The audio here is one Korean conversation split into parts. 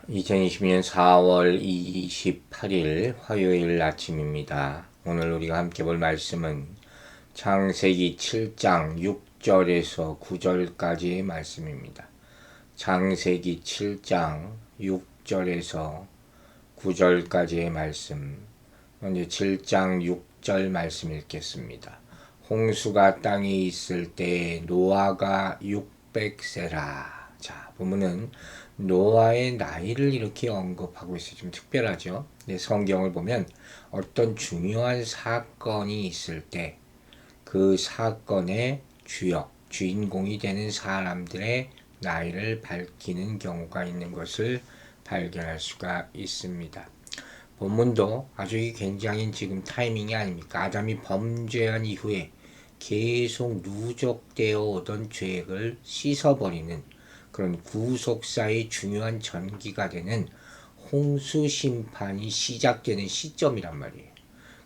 2020년 4월 28일 화요일 아침입니다. 오늘 우리가 함께 볼 말씀은 창세기 7장 6절에서 9절까지의 말씀입니다. 창세기 7장 6절에서 9절까지의 말씀. 먼저 7장 6절 말씀 읽겠습니다. 홍수가 땅에 있을 때 노아가 600세라. 자, 본문은 노아의 나이를 이렇게 언급하고 있어요. 좀 특별하죠. 네, 성경을 보면 어떤 중요한 사건이 있을 때 그 사건의 주역, 주인공이 되는 사람들의 나이를 밝히는 경우가 있는 것을 발견할 수가 있습니다. 본문도 아주 굉장히 지금 타이밍이 아닙니까? 아담이 범죄한 이후에 계속 누적되어 오던 죄를 씻어버리는 그런 구속사의 중요한 전기가 되는 홍수 심판이 시작되는 시점이란 말이에요.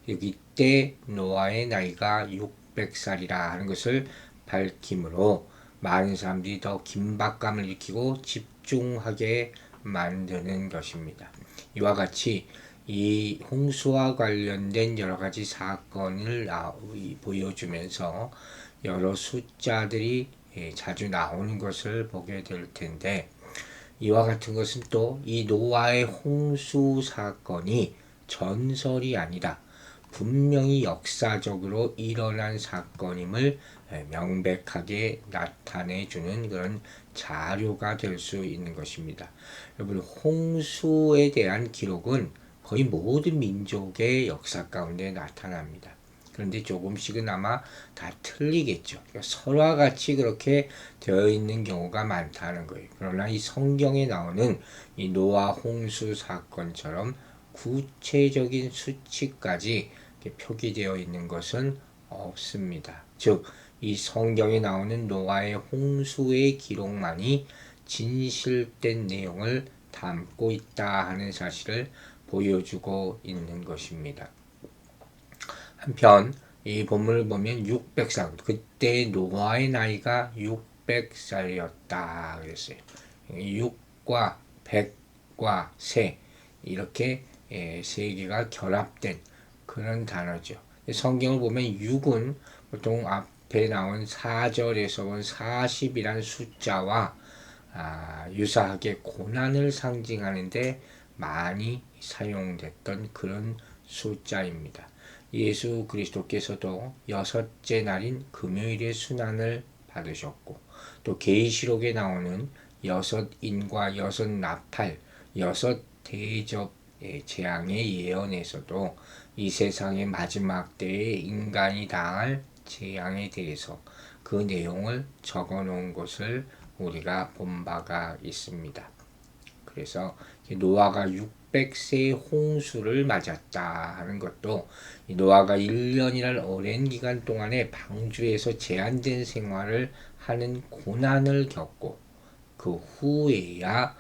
이때 노아의 나이가 600살이라 하는 것을 밝힘으로 많은 사람들이 더 긴박감을 일으키고 집중하게 만드는 것입니다. 이와 같이 이 홍수와 관련된 여러 가지 사건을 보여주면서 여러 숫자들이 자주 나오는 것을 보게 될 텐데, 이와 같은 것은 또 이 노아의 홍수 사건이 전설이 아니라 분명히 역사적으로 일어난 사건임을 명백하게 나타내주는 그런 자료가 될 수 있는 것입니다. 여러분, 홍수에 대한 기록은 거의 모든 민족의 역사 가운데 나타납니다. 그런데 조금씩은 아마 다 틀리겠죠. 그러니까 서로와 같이 그렇게 되어 있는 경우가 많다는 거예요. 그러나 이 성경에 나오는 이 노아 홍수 사건처럼 구체적인 수치까지 표기되어 있는 것은 없습니다. 즉, 이 성경에 나오는 노아의 홍수의 기록만이 진실된 내용을 담고 있다 하는 사실을 보여주고 있는 것입니다. 한편 이 본문을 보면 600살, 그때 노아의 나이가 600살이었다 그랬어요. 6과 100과 세, 이렇게 세 개가 결합된 그런 단어죠. 성경을 보면 6은 보통 앞에 나온 4절에서 본 40이란 숫자와 유사하게 고난을 상징하는데 많이 사용됐던 그런 숫자입니다. 예수 그리스도께서도 여섯째 날인 금요일에 순환을 받으셨고, 또 계시록에 나오는 여섯 인과 여섯 나팔, 여섯 대접 재앙의 예언에서도 이 세상의 마지막 때에 인간이 당할 재앙에 대해서 그 내용을 적어 놓은 것을 우리가 본 바가 있습니다. 그래서 노아가 600세의 홍수를 맞았다 하는 것도 노아가 1년이라는 오랜 기간 동안에 방주에서 제한된 생활을 하는 고난을 겪고 그 후에야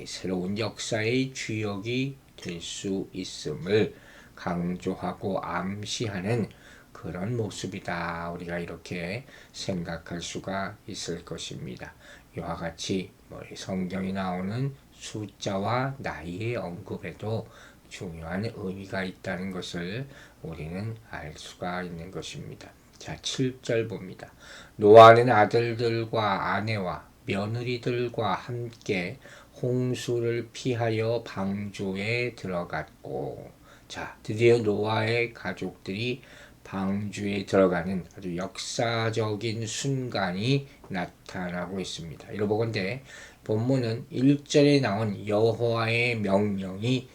새로운 역사의 주역이 될 수 있음을 강조하고 암시하는 그런 모습이다. 우리가 이렇게 생각할 수가 있을 것입니다. 이와 같이 성경에 나오는 숫자와 나이의 언급에도 중요한 의미가 있다는 것을 우리는 알 수가 있는 것입니다. 자, 7절 봅니다. 노아는 아들들과 아내와 며느리들과 함께 홍수를 피하여 방주에 들어갔고, 자, 드디어 노아의 가족들이 방주에 들어가는 아주 역사적인 순간이 나타나고 있습니다. 이러보건대 본문은 1절에 나온 여호와의 명령이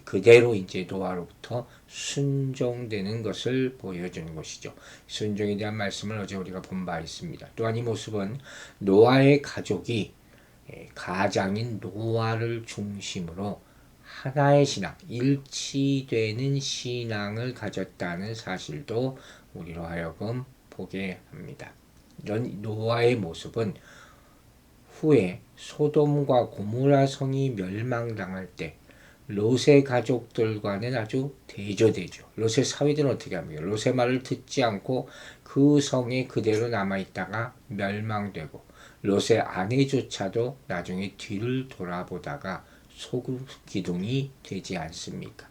그대로 이제 노아로부터 순종되는 것을 보여주는 것이죠. 순종에 대한 말씀을 어제 우리가 본 바 있습니다. 또한 이 모습은 노아의 가족이 가장인 노아를 중심으로 하나의 신앙, 일치되는 신앙을 가졌다는 사실도 우리로 하여금 보게 합니다. 이런 노아의 모습은 후에 소돔과 고모라 성이 멸망당할 때 롯의 가족들과는 아주 대조되죠. 롯의 사위들은 어떻게 합니까? 롯의 말을 듣지 않고 그 성에 그대로 남아있다가 멸망되고, 롯의 아내조차도 나중에 뒤를 돌아보다가 소금 기둥이 되지 않습니까?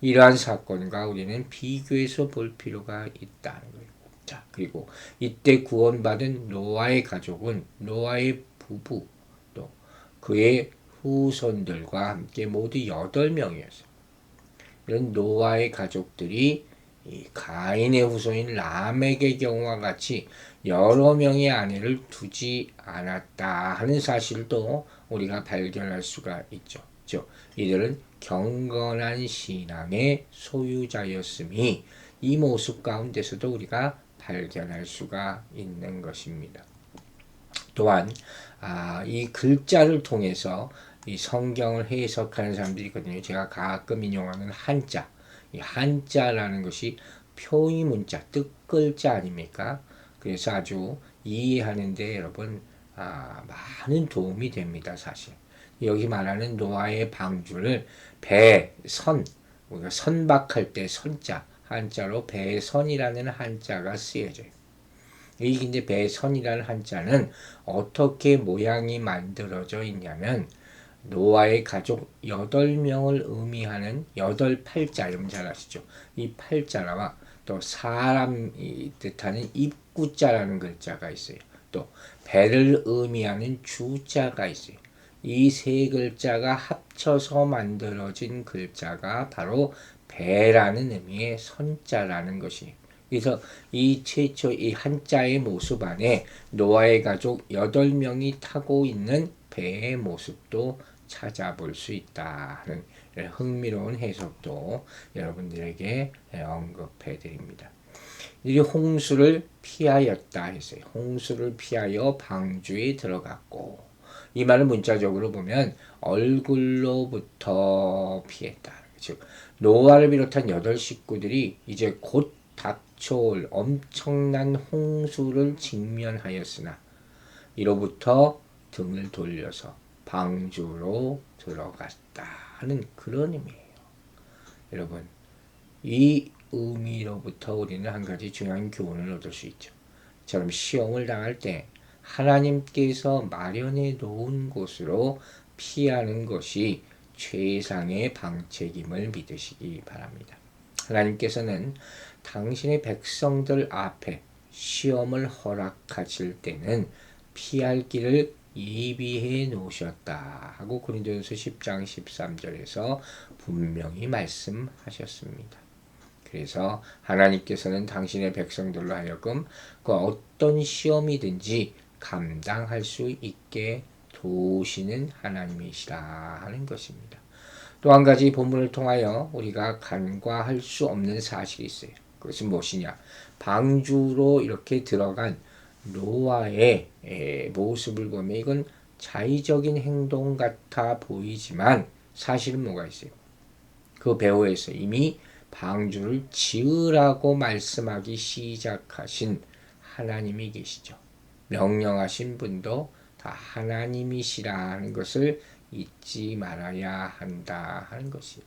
이러한 사건과 우리는 비교해서 볼 필요가 있다는 거예요. 자, 그리고 이때 구원받은 노아의 가족은 노아의 부부 또 그의 후손들과 함께 모두 8명이었어요. 이런 노아의 가족들이 이 가인의 후손인 람에게 경우와 같이 여러 명의 아내를 두지 않았다 하는 사실도 우리가 발견할 수가 있죠. 즉, 이들은 경건한 신앙의 소유자였음이 이 모습 가운데서도 우리가 발견할 수가 있는 것입니다. 또한 이 글자를 통해서 이 성경을 해석하는 사람들이 있거든요. 제가 가끔 인용하는 한자, 이 한자라는 것이 표의 문자, 뜻글자 아닙니까? 그래서 아주 이해하는데 여러분 많은 도움이 됩니다. 사실 여기 말하는 노아의 방주를 배선, 우리가 선박할 때 선자, 한자로 배선이라는 한자가 쓰여져요. 이 이제 배선이라는 한자는 어떻게 모양이 만들어져 있냐면 노아의 가족 8명을 의미하는 8팔자, 여러분 잘 아시죠? 이 팔자와 또 사람이 뜻하는 입구자라는 글자가 있어요. 또 배를 의미하는 주자가 있어요. 이 세 글자가 합쳐서 만들어진 글자가 바로 배라는 의미의 선자라는 것이에요. 그래서 이 최초 이 한자의 모습 안에 노아의 가족 8명이 타고 있는 배의 모습도 찾아볼 수 있다 하는 흥미로운 해석도 여러분들에게 언급해 드립니다. 이 홍수를 피하였다 했어요. 홍수를 피하여 방주에 들어갔고, 이 말은 문자적으로 보면 얼굴로부터 피했다. 즉 노아를 비롯한 8 식구들이 이제 곧 닥쳐올 엄청난 홍수를 직면하였으나 이로부터 등을 돌려서 방주로 들어갔다 하는 그런 의미예요. 여러분, 이 의미로부터 우리는 한 가지 중요한 교훈을 얻을 수 있죠. 저처럼 시험을 당할 때 하나님께서 마련해 놓은 곳으로 피하는 것이 최상의 방책임을 믿으시기 바랍니다. 하나님께서는 당신의 백성들 앞에 시험을 허락하실 때는 피할 길을 예비해 놓으셨다 하고 고린도전서 10장 13절에서 분명히 말씀하셨습니다. 그래서 하나님께서는 당신의 백성들로 하여금 그 어떤 시험이든지 감당할 수 있게 도우시는 하나님이시라 하는 것입니다. 또 한 가지 본문을 통하여 우리가 간과할 수 없는 사실이 있어요. 그것은 무엇이냐? 방주로 이렇게 들어간 노아의 모습을 보면 이건 자의적인 행동 같아 보이지만 사실은 뭐가 있어요? 그 배후에서 이미 방주를 지으라고 말씀하기 시작하신 하나님이 계시죠. 명령하신 분도 다 하나님이시라는 것을 잊지 말아야 한다 하는 것이에요.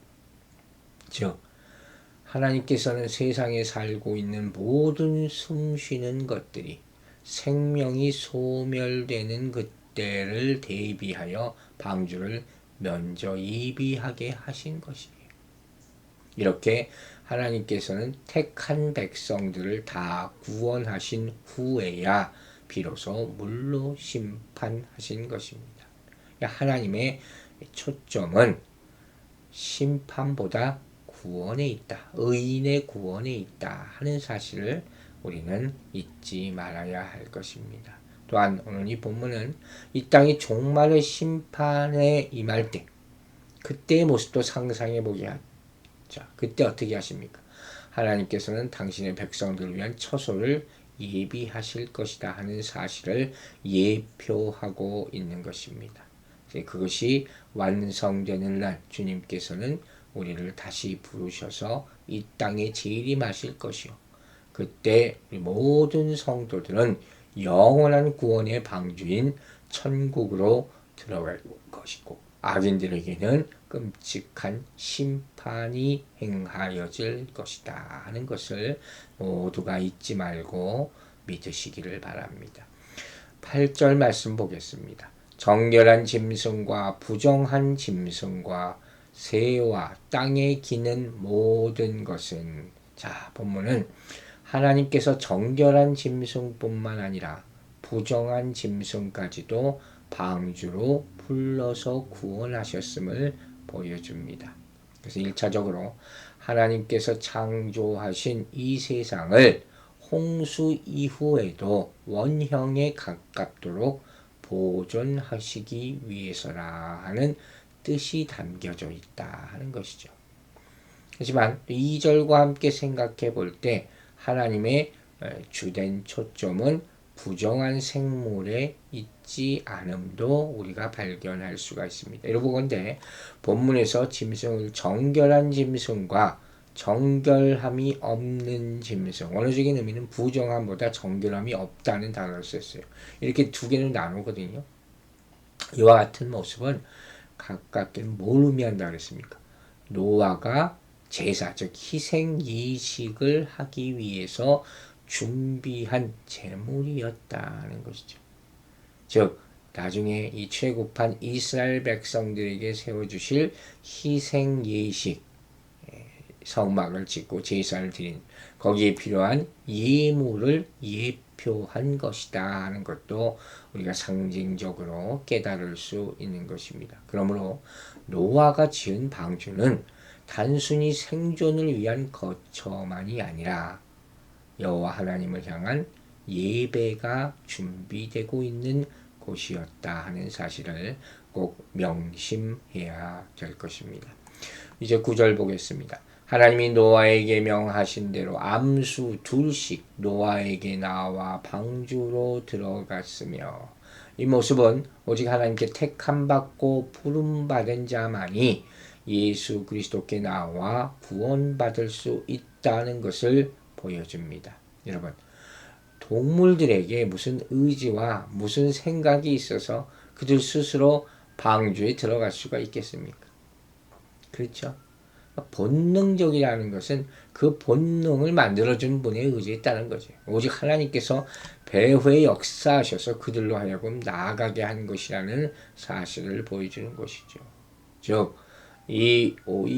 즉 하나님께서는 세상에 살고 있는 모든 숨쉬는 것들이 생명이 소멸되는 그때를 대비하여 방주를 먼저 예비하게 하신 것이에요. 이렇게 하나님께서는 택한 백성들을 다 구원하신 후에야 비로소 물로 심판하신 것입니다. 하나님의 초점은 심판보다 구원에 있다. 의인의 구원에 있다 하는 사실을 우리는 잊지 말아야 할 것입니다. 또한 오늘 이 본문은 이 땅이 종말의 심판에 임할 때 그때의 모습도 상상해 보게 하죠. 그때 어떻게 하십니까? 하나님께서는 당신의 백성들을 위한 처소를 예비하실 것이다 하는 사실을 예표하고 있는 것입니다. 그것이 완성되는 날 주님께서는 우리를 다시 부르셔서 이 땅에 재림하실 것이요. 그때 우리 모든 성도들은 영원한 구원의 방주인 천국으로 들어갈 것이고 악인들에게는 끔찍한 심판이 행하여질 것이다 하는 것을 모두가 잊지 말고 믿으시기를 바랍니다. 8절 말씀 보겠습니다. 정결한 짐승과 부정한 짐승과 새와 땅에 기는 모든 것은, 자, 본문은 하나님께서 정결한 짐승뿐만 아니라 부정한 짐승까지도 방주로 불러서 구원하셨음을 보여줍니다. 그래서 1차적으로 하나님께서 창조하신 이 세상을 홍수 이후에도 원형에 가깝도록 보존하시기 위해서라 하는 뜻이 담겨져 있다 하는 것이죠. 하지만 2절과 함께 생각해 볼 때 하나님의 주된 초점은 부정한 생물에 있지 않음도 우리가 발견할 수가 있습니다. 여러분건데 본문에서 짐승을 정결한 짐승과 정결함이 없는 짐승, 원어적인 의미는 부정함보다 정결함이 없다는 단어를 썼어요. 이렇게 두 개를 나누거든요. 이와 같은 모습은 가깝게 뭘 의미한다 그랬습니까? 노아가 제사, 즉 희생 이식을 하기 위해서 준비한 제물이었다는 것이죠. 즉 나중에 이 출애굽한 이스라엘 백성들에게 세워주실 희생 예식, 성막을 짓고 제사를 드린 거기에 필요한 예물을 예표한 것이다 하는 것도 우리가 상징적으로 깨달을 수 있는 것입니다. 그러므로 노아가 지은 방주는 단순히 생존을 위한 거처만이 아니라 여호와 하나님을 향한 예배가 준비되고 있는 곳이었다 하는 사실을 꼭 명심해야 될 것입니다. 이제 9절 보겠습니다. 하나님이 노아에게 명하신 대로 암수 둘씩 노아에게 나와 방주로 들어갔으며, 이 모습은 오직 하나님께 택함받고 부름받은 자만이 예수 그리스도께 나와 구원받을 수 있다는 것을 보여줍니다. 여러분, 동물들에게 무슨 의지와 무슨 생각이 있어서 그들 스스로 방주에 들어갈 수가 있겠습니까? 그렇죠? 본능적이라는 것은 그 본능을 만들어준 분에 의지했다는 거죠. 오직 하나님께서 배후에 역사하셔서 그들로 하여금 나아가게 한 것이라는 사실을 보여주는 것이죠. 즉, 이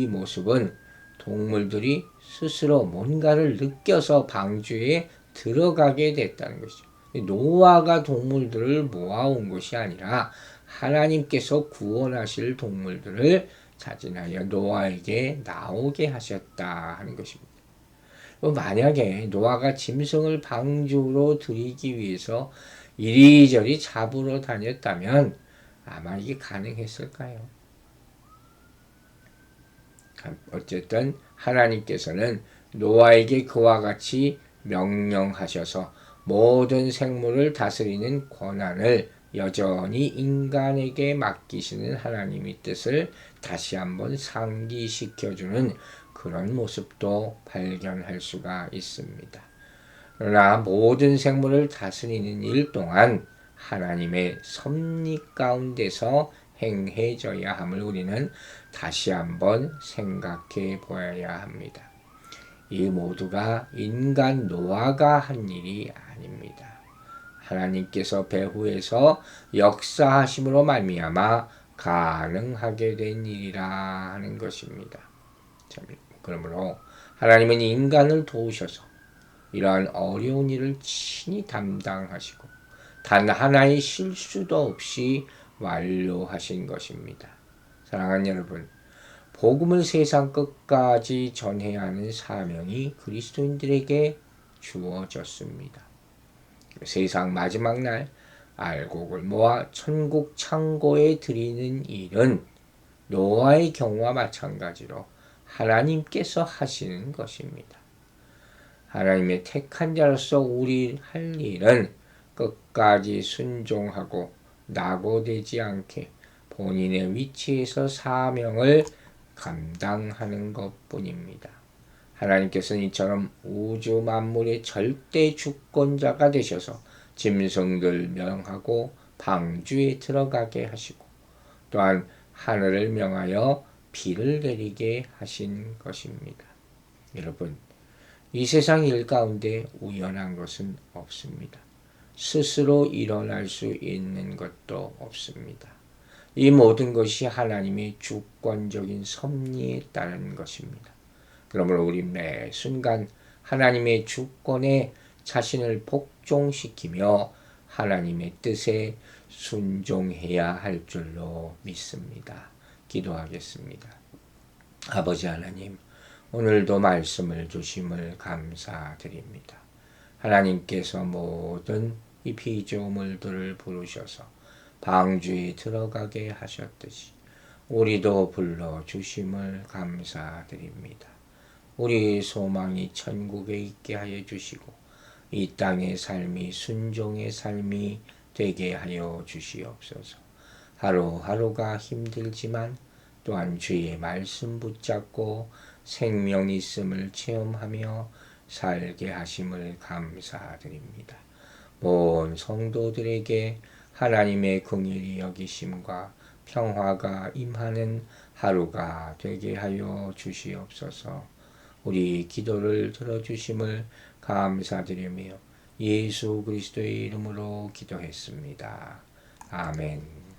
모습은 동물들이 스스로 뭔가를 느껴서 방주에 들어가게 됐다는 것이죠. 노아가 동물들을 모아온 것이 아니라 하나님께서 구원하실 동물들을 자진하여 노아에게 나오게 하셨다 하는 것입니다. 만약에 노아가 짐승을 방주로 들이기 위해서 이리저리 잡으러 다녔다면 아마 이게 가능했을까요? 어쨌든 하나님께서는 노아에게 그와 같이 명령하셔서 모든 생물을 다스리는 권한을 여전히 인간에게 맡기시는 하나님의 뜻을 다시 한번 상기시켜주는 그런 모습도 발견할 수가 있습니다. 그러나 모든 생물을 다스리는 일 동안 하나님의 섭리 가운데서 행해져야 함을 우리는 다시 한번 생각해 보아야 합니다. 이 모두가 인간 노아가 한 일이 아닙니다. 하나님께서 배후에서 역사하심으로 말미암아 가능하게 된 일이라 하는 것입니다. 그러므로 하나님은 인간을 도우셔서 이러한 어려운 일을 친히 담당하시고 단 하나의 실수도 없이 완료하신 것입니다. 사랑하는 여러분, 복음을 세상 끝까지 전해야 하는 사명이 그리스도인들에게 주어졌습니다. 세상 마지막 날 알곡을 모아 천국 창고에 드리는 일은 노아의 경우와 마찬가지로 하나님께서 하시는 것입니다. 하나님의 택한 자로서 우리 할 일은 끝까지 순종하고 낙오되지 않게 본인의 위치에서 사명을 감당하는 것뿐입니다. 하나님께서는 이처럼 우주 만물의 절대 주권자가 되셔서 짐승들 명하고 방주에 들어가게 하시고 또한 하늘을 명하여 비를 내리게 하신 것입니다. 여러분, 이 세상 일 가운데 우연한 것은 없습니다. 스스로 일어날 수 있는 것도 없습니다. 이 모든 것이 하나님의 주권적인 섭리에 따른 것입니다. 그러므로 우리 매 순간 하나님의 주권에 자신을 복종시키며 하나님의 뜻에 순종해야 할 줄로 믿습니다. 기도하겠습니다. 아버지 하나님, 오늘도 말씀을 주심을 감사드립니다. 하나님께서 모든 이 피조물들을 부르셔서 방주에 들어가게 하셨듯이 우리도 불러주심을 감사드립니다. 우리 소망이 천국에 있게 하여 주시고 이 땅의 삶이 순종의 삶이 되게 하여 주시옵소서. 하루하루가 힘들지만 또한 주의 말씀 붙잡고 생명 있음을 체험하며 살게 하심을 감사드립니다. 모든 성도들에게 하나님의 긍휼히 여기심과 평화가 임하는 하루가 되게 하여 주시옵소서. 우리 기도를 들어주심을 감사드리며 예수 그리스도의 이름으로 기도했습니다. 아멘.